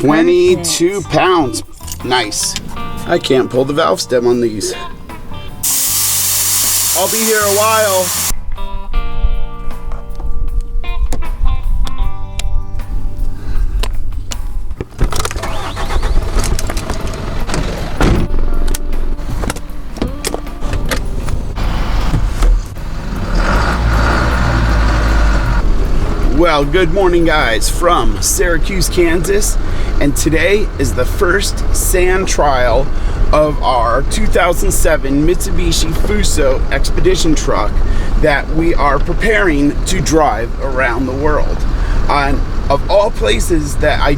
22 pounds. Nice. I can't pull the valve stem on these. I'll be here a while. Well, good morning guys from Syracuse, Kansas, and today is the first sand trial of our 2007 Mitsubishi Fuso expedition truck that we are preparing to drive around the world. Of all places that I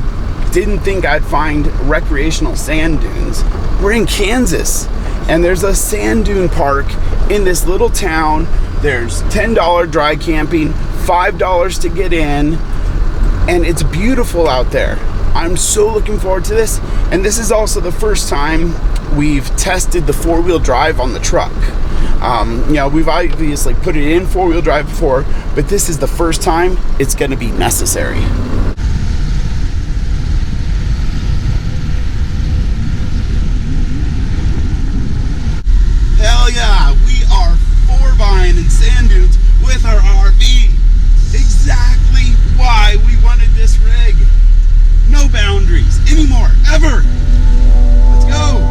didn't think I'd find recreational sand dunes, we're in Kansas, and there's a sand dune park in this little town. There's $10 dry camping, $5 to get in, and it's beautiful out there. I'm so looking forward to this, and this is also the first time we've tested the four-wheel drive on the truck. You know, we've obviously put it in four-wheel drive before, but this is the first time it's going to be necessary. Hell yeah, we are four-buying in sand dunes with our RV. Exactly why we wanted this rig. No boundaries anymore, ever. Let's go.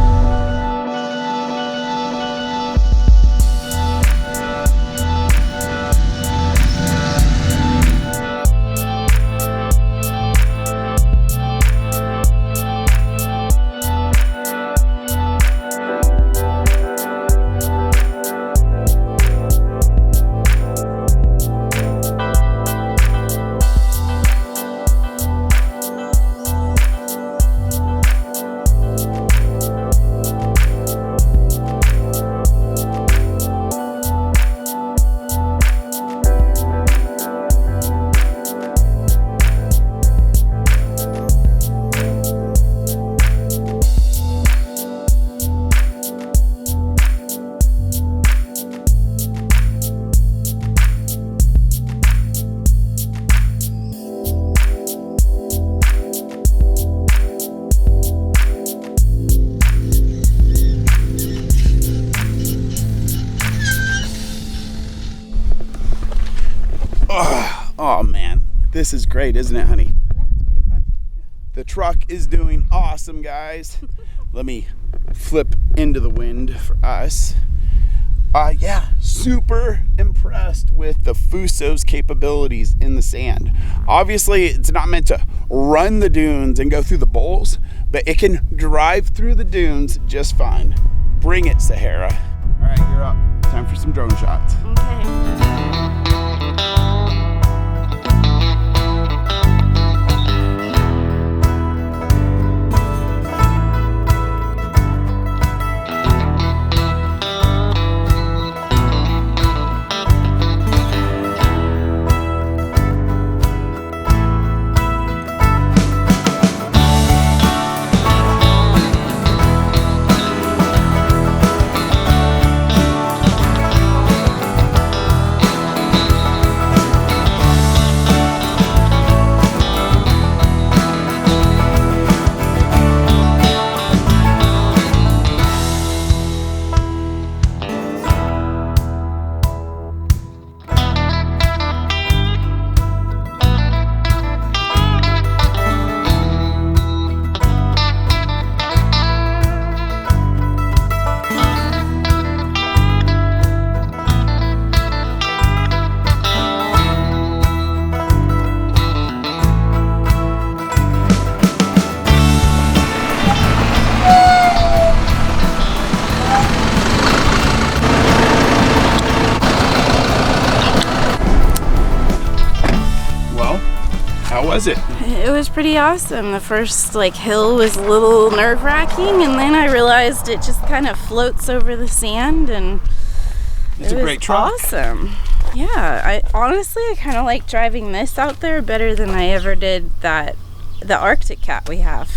Oh man, this is great, isn't it, honey? Yeah, it's pretty fun. The truck is doing awesome, guys. Let me flip into the wind for us. Yeah, super impressed with the Fuso's capabilities in the sand. Obviously, it's not meant to run the dunes and go through the bowls, but it can drive through the dunes just fine. Bring it, Sahara. All right, you're up. Time for some drone shots. Okay. How was it? It was pretty awesome. The first hill was a little nerve-wracking, and then I realized it just kind of floats over the sand, and it's a great truck. Awesome. Yeah, I kind of like driving this out there better than I ever did the Arctic Cat we have.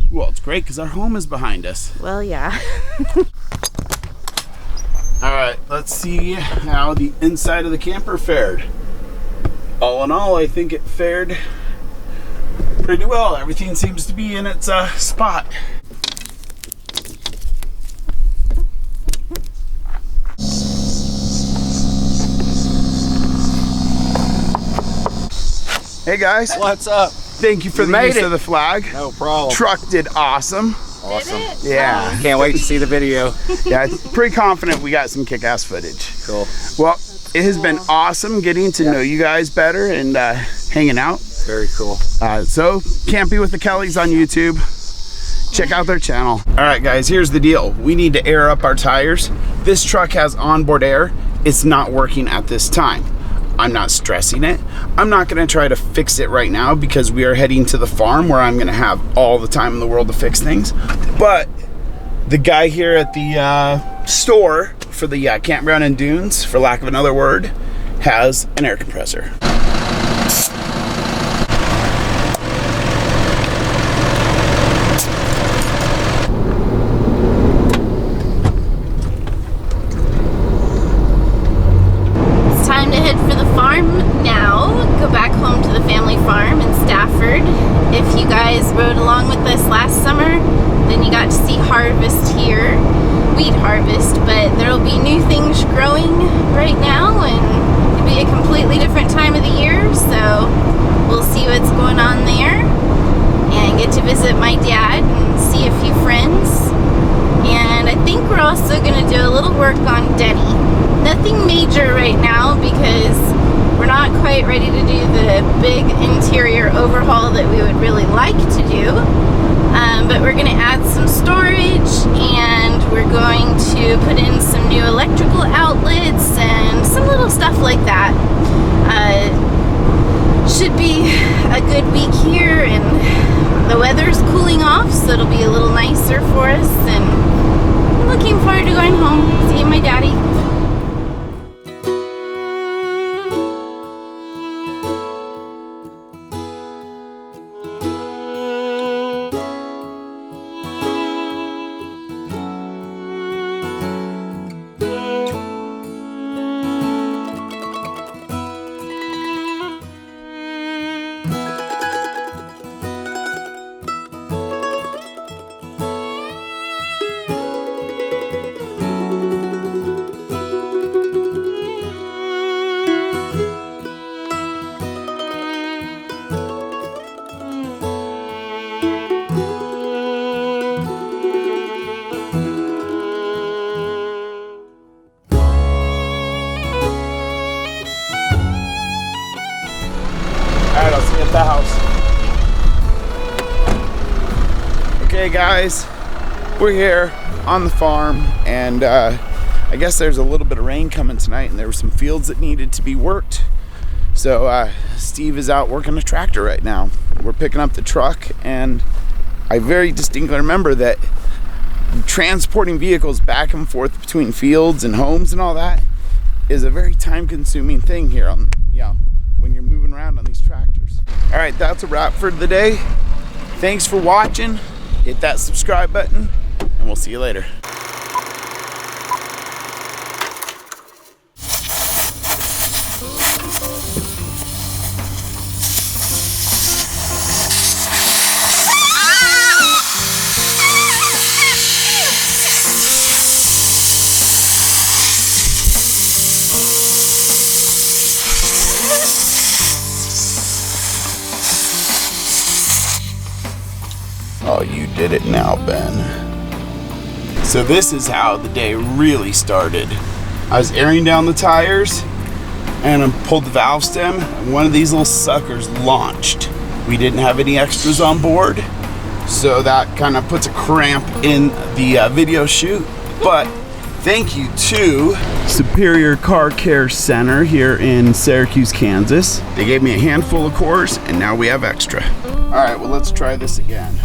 Well, it's great because our home is behind us. Well, yeah. All right, let's see how the inside of the camper fared. All in all, I think it fared Pretty well. Everything seems to be in its spot. Hey guys. What's up? Thank you for the use of the flag. No problem. Truck did awesome. Awesome. Did it? Yeah. Can't wait to see the video. Yeah, pretty confident we got some kick-ass footage. Cool. Well, it has been awesome getting to know you guys better and hanging out. Very cool. So, Campy with the Kellys on YouTube. Check out their channel. All right, guys, here's the deal. We need to air up our tires. This truck has onboard air. It's not working at this time. I'm not stressing it. I'm not gonna try to fix it right now because we are heading to the farm where I'm gonna have all the time in the world to fix things. But the guy here at the store for the campground and dunes, for lack of another word, has an air compressor. If you guys rode along with us last summer, then you got to see harvest here, wheat harvest, but there will be new things growing right now and it'll be a completely different time of the year, so we'll see what's going on there and get to visit my dad and see a few friends. And I think we're also going to do a little work on Denny. Nothing major right now because we're not quite ready to do the big interior overhaul that we would really like to do, but we're going to add some storage and we're going to put in some new electrical outlets and some little stuff like that. Should be a good week here and the weather's cooling off, so it'll be a little nicer for us, and I'm looking forward to going home, seeing my daddy. Alright, I'll see you at the house. Okay guys, we're here on the farm and I guess there's a little bit of rain coming tonight and there were some fields that needed to be worked. So Steve is out working a tractor right now. We're picking up the truck and I very distinctly remember that transporting vehicles back and forth between fields and homes and all that is a very time-consuming thing here on, when you're moving around on these tractors. All right, that's a wrap for the day. Thanks for watching. Hit that subscribe button, and we'll see you later. Oh, you did it now, Ben. So this is how the day really started. I was airing down the tires and I pulled the valve stem and one of these little suckers launched. We didn't have any extras on board, so that kind of puts a cramp in the video shoot. But thank you to Superior Car Care Center here in Syracuse, Kansas. They gave me a handful of cores and now we have extra. All right, well, let's try this again.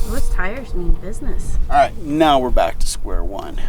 Those tires mean business. All right, now we're back to square one.